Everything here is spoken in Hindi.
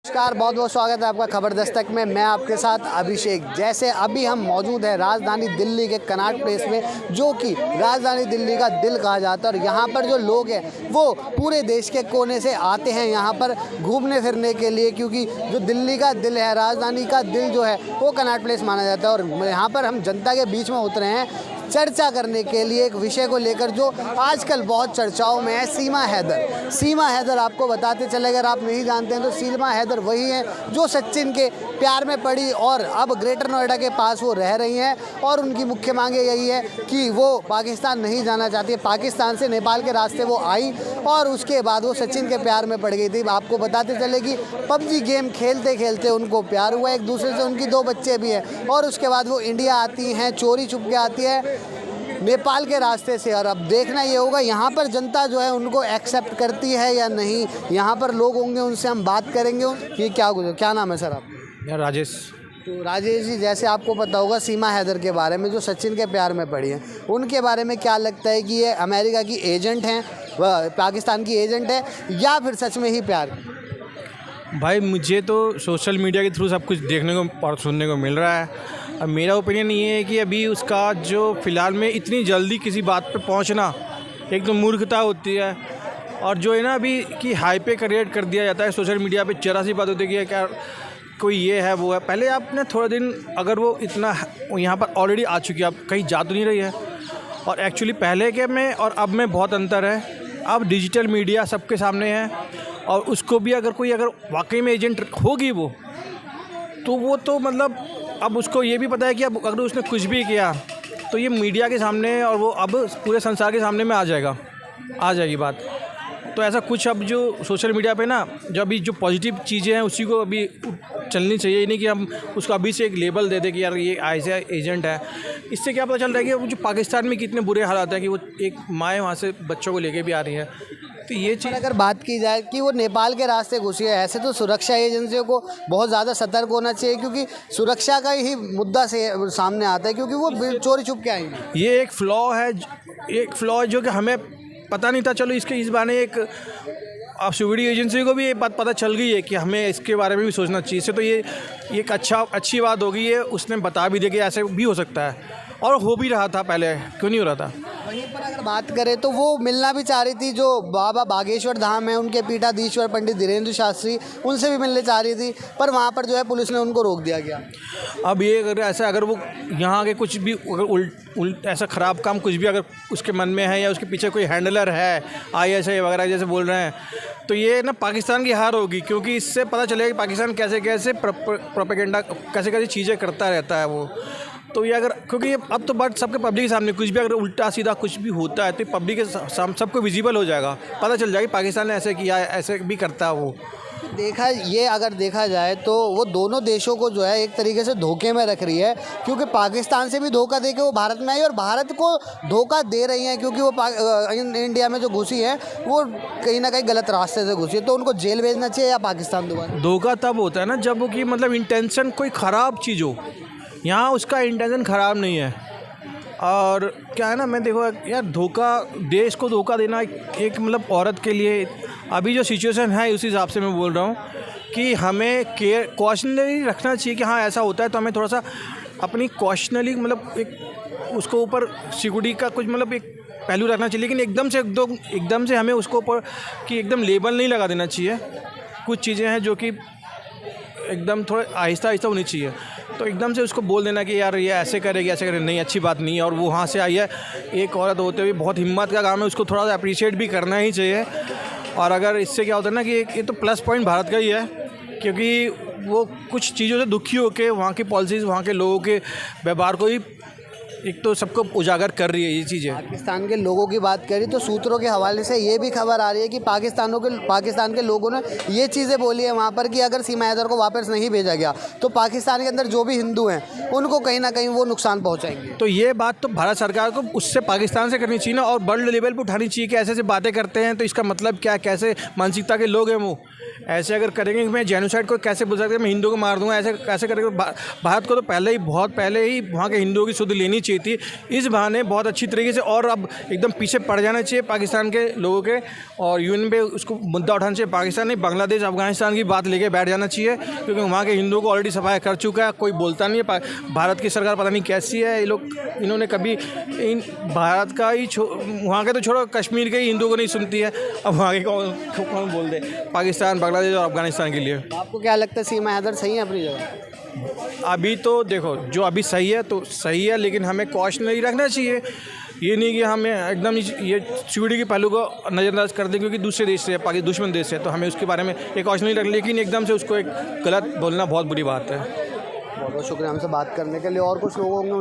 नमस्कार, बहुत बहुत स्वागत है आपका खबर दस्तक में। मैं आपके साथ अभिषेक। जैसे अभी हम मौजूद हैं राजधानी दिल्ली के कनॉट प्लेस में, जो कि राजधानी दिल्ली का दिल कहा जाता है। और यहाँ पर जो लोग हैं वो पूरे देश के कोने से आते हैं यहाँ पर घूमने फिरने के लिए, क्योंकि जो दिल्ली का दिल है, राजधानी का दिल जो है वो कनॉट प्लेस माना जाता है। और यहाँ पर हम जनता के बीच में उतरे हैं चर्चा करने के लिए एक विषय को लेकर जो आजकल बहुत चर्चाओं में है, सीमा हैदर। सीमा हैदर आपको बताते चले, अगर आप नहीं जानते हैं तो सीमा हैदर वही हैं जो सचिन के प्यार में पड़ी और अब ग्रेटर नोएडा के पास वो रह रही हैं। और उनकी मुख्य मांगे यही है कि वो पाकिस्तान नहीं जाना चाहती है। पाकिस्तान से नेपाल के रास्ते वो आई और उसके बाद वो सचिन के प्यार में पड़ गई थी। आपको बताते चले कि पबजी गेम खेलते खेलते उनको प्यार हुआ एक दूसरे से, उनकी 2 बच्चे भी हैं। और उसके बाद वो इंडिया आती हैं, चोरी छुप के आती है नेपाल के रास्ते से। और अब देखना ये होगा यहाँ पर जनता जो है उनको एक्सेप्ट करती है या नहीं। यहाँ पर लोग होंगे, उनसे हम बात करेंगे। ये क्या नाम है सर आपका? राजेश। तो राजेश जी, जैसे आपको पता होगा सीमा हैदर के बारे में, जो सचिन के प्यार में पड़ी हैं, उनके बारे में क्या लगता है कि ये अमेरिका की एजेंट हैं, वह पाकिस्तान की एजेंट है, या फिर सच में ही प्यार? भाई मुझे तो सोशल मीडिया के थ्रू सब कुछ देखने को और सुनने को मिल रहा है। अब मेरा ओपिनियन ये है कि अभी उसका जो फ़िलहाल में इतनी जल्दी किसी बात पे पहुंचना एक तो मूर्खता होती है। और जो है ना अभी कि हाई पे क्रिएट कर दिया जाता है सोशल मीडिया पे, जरा सी बात होती है कि क्या कोई ये है वो है। पहले आपने थोड़ा दिन, अगर वो इतना यहाँ पर ऑलरेडी आ चुकी है, अब कहीं जा तो नहीं रही है। और एक्चुअली पहले के में और अब में बहुत अंतर है। अब डिजिटल मीडिया सबके सामने है और उसको भी अगर वाकई में एजेंट होगी वो तो मतलब अब उसको ये भी पता है कि अब अगर उसने कुछ भी किया तो ये मीडिया के सामने और वो अब पूरे संसार के सामने में आ जाएगी बात। तो ऐसा कुछ अब जो सोशल मीडिया पे ना, जो अभी जो पॉजिटिव चीज़ें हैं उसी को अभी चलनी चाहिए। ये नहीं कि हम उसको अभी से एक लेबल दे दें कि यार ये ऐसे एजेंट है। इससे क्या पता चल रहा है कि जो पाकिस्तान में कितने बुरे हालात हैं कि वो एक माँ वहाँ से बच्चों को लेके भी आ रही है। तो ये चीज़ अगर बात की जाए कि वो नेपाल के रास्ते घुसी है, ऐसे तो सुरक्षा एजेंसियों को बहुत ज़्यादा सतर्क होना चाहिए, क्योंकि सुरक्षा का ही मुद्दा से सामने आता है, क्योंकि वो चोरी छुप के आएंगे। ये एक फ्लॉ है जो कि हमें पता नहीं था। चलो इस बहाने एक अब सिक्योरिटी एजेंसी को भी ये बात पता चल गई है कि हमें इसके बारे में भी सोचना चाहिए। इससे तो ये एक अच्छी बात हो गई है। उसने बता भी दिया कि ऐसे भी हो सकता है और हो भी रहा था, पहले क्यों नहीं हो रहा था। वहीं पर अगर बात करें तो वो मिलना भी चाह रही थी, जो बाबा बागेश्वर धाम है उनके पीठाधीश्वर पंडित धीरेन्द्र शास्त्री, उनसे भी मिलने चाह रही थी, पर वहाँ पर जो है पुलिस ने उनको रोक दिया गया। अब ये अगर वो यहाँ के कुछ भी अगर ऐसा ख़राब काम कुछ भी अगर उसके मन में है या उसके पीछे कोई हैंडलर है ISI वगैरह जैसे बोल रहे हैं, तो ये ना पाकिस्तान की हार होगी। क्योंकि इससे पता चलेगा कि पाकिस्तान कैसे प्रोपेगेंडा कैसे चीज़ें करता रहता है वो। तो ये अगर, क्योंकि अब तो बात सबके पब्लिक के सामने, कुछ भी अगर उल्टा सीधा कुछ भी होता है तो पब्लिक के सबको विजिबल हो जाएगा, पता चल जाएगा पाकिस्तान ने ऐसे किया है, ऐसे भी करता है वो। अगर देखा जाए तो वो दोनों देशों को जो है एक तरीके से धोखे में रख रही है, क्योंकि पाकिस्तान से भी धोखा दे के वो भारत में आई और भारत को धोखा दे रही हैं, क्योंकि वो इंडिया में जो घुसी है वो कहीं ना कहीं गलत रास्ते से घुसी है। तो उनको जेल भेजना चाहिए या पाकिस्तान दोबारा? धोखा तब होता है ना जब वो कि मतलब इंटेंशन कोई ख़राब चीज़ हो। यहाँ उसका इंटेंशन ख़राब नहीं है। और क्या है ना, मैं देखो यार, देश को धोखा देना एक मतलब औरत के लिए अभी जो सिचुएशन है उस हिसाब से मैं बोल रहा हूँ कि हमें कॉशनरी रखना चाहिए कि हाँ ऐसा होता है तो हमें थोड़ा सा अपनी कॉशनरी मतलब एक उसको ऊपर सिक्योरिटी का कुछ मतलब एक पहलू रखना चाहिए। लेकिन एकदम से हमें उसको ऊपर कि एकदम लेबल नहीं लगा देना चाहिए। कुछ चीज़ें हैं जो कि एकदम थोड़ा आहिस्ता होनी चाहिए। तो एकदम से उसको बोल देना कि यार ये ऐसे करेगी नहीं, अच्छी बात नहीं है। और वो वहाँ से आई है एक औरत होते हुए, बहुत हिम्मत का काम है, उसको थोड़ा सा अप्रिशिएट भी करना ही चाहिए। और अगर इससे क्या होता है ना कि ये तो प्लस पॉइंट भारत का ही है, क्योंकि वो कुछ चीज़ों से दुखी होकर वहाँ की पॉलिसीज़, वहाँ के लोगों के व्यवहार को ही एक तो सबको उजागर कर रही है ये चीज़ें। पाकिस्तान के लोगों की बात करी तो सूत्रों के हवाले से ये भी खबर आ रही है कि पाकिस्तान के लोगों ने ये चीज़ें बोली है वहाँ पर कि अगर सीमा हैदर को वापस नहीं भेजा गया तो पाकिस्तान के अंदर जो भी हिंदू हैं उनको कहीं ना कहीं वो नुकसान पहुँचाएंगे। तो ये बात तो भारत सरकार को उससे पाकिस्तान से करनी चाहिए ना, और वर्ल्ड लेवल पर उठानी चाहिए कि ऐसे बातें करते हैं तो इसका मतलब क्या, कैसे मानसिकता के लोग हैं वो। ऐसे अगर करेंगे कि मैं जेनोसाइड को कैसे बोल सकते हैं, मैं हिंदू को मार दूंगा, ऐसे कैसे करेंगे। भारत को तो बहुत पहले ही वहाँ के हिंदुओं की सुध लेनी चाहिए थी। इस बहाने बहुत अच्छी तरीके से, और अब एकदम पीछे पड़ जाना चाहिए पाकिस्तान के लोगों के, और यूएन पे उसको मुद्दा उठाना चाहिए। पाकिस्तान नहीं, बांग्लादेश अफगानिस्तान की बात लेके बैठ जाना चाहिए, क्योंकि वहाँ के हिंदुओं को ऑलरेडी सफाया कर चुका है, कोई बोलता नहीं है। भारत की सरकार पता नहीं कैसी है, ये लोग, इन्होंने कभी इन भारत का ही वहाँ के तो छोड़ो, कश्मीर के ही हिंदुओं को नहीं सुनती है, अब वहाँ के कौन बोल दे पाकिस्तान, बांग्लादेश और अफगानिस्तान के लिए। आपको क्या लगता है सीमा हैदर सही है अपनी जगह? अभी तो देखो, जो अभी सही है तो सही है, लेकिन हमें कॉशनरी रखना चाहिए। ये नहीं कि हमें एकदम ये सिक्योरिटी के पहलू को नज़रअंदाज कर दें क्योंकि दूसरे देश से, दुश्मन देश से, तो हमें उसके बारे में एक कॉशनरी रख, लेकिन एकदम से उसको एक गलत बोलना बहुत बुरी बात है। बहुत बहुत शुक्रिया हमसे बात करने के लिए। और कुछ लोग होंगे